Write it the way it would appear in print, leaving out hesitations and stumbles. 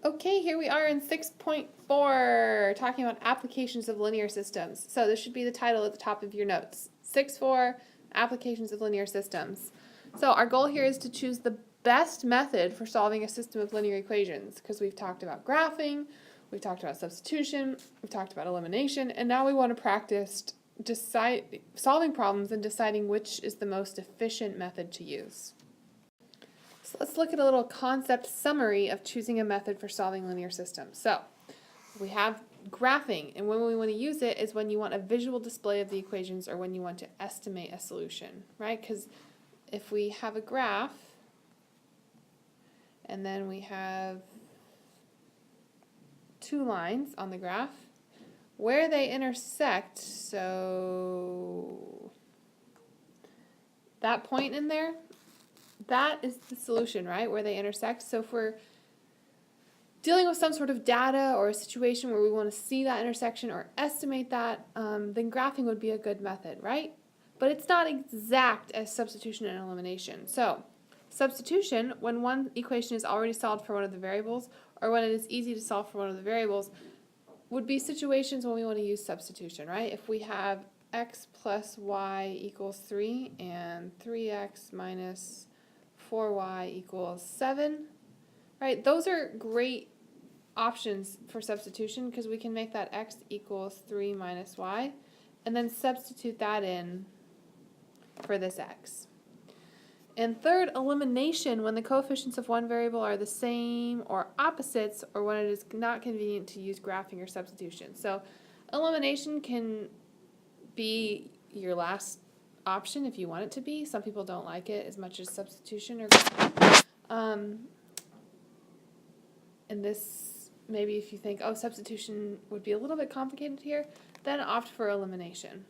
Okay, here we are in 6.4, talking about applications of linear systems. So this should be the title at the top of your notes. 6.4, applications of linear systems. So our goal here is to choose the best method for solving a system of linear equations, because we've talked about graphing, we've talked about substitution, we've talked about elimination, and now we want to practice solving problems and deciding which is the most efficient method to use. So let's look at a little concept summary of choosing a method for solving linear systems. So we have graphing, and when we want to use it is when you want a visual display of the equations or when you want to estimate a solution, right? Because if we have a graph and then we have two lines on the graph, where they intersect, so that point in there, that is the solution, right, where they intersect. So if we're dealing with some sort of data or a situation where we want to see that intersection or estimate that, then graphing would be a good method, right? But it's not exact as substitution and elimination. So substitution, when one equation is already solved for one of the variables, or when it is easy to solve for one of the variables, would be situations when we want to use substitution, right? If we have x plus y equals 3 and 3x minus 4y equals 7, right? Those are great options for substitution because we can make that x equals 3 minus y and then substitute that in for this x. And third, elimination, when the coefficients of one variable are the same or opposites, or when it is not convenient to use graphing or substitution. So elimination can be your last option if you want it to be. Some people don't like it as much as substitution or and this, maybe if you think, oh, substitution would be a little bit complicated here, then opt for elimination.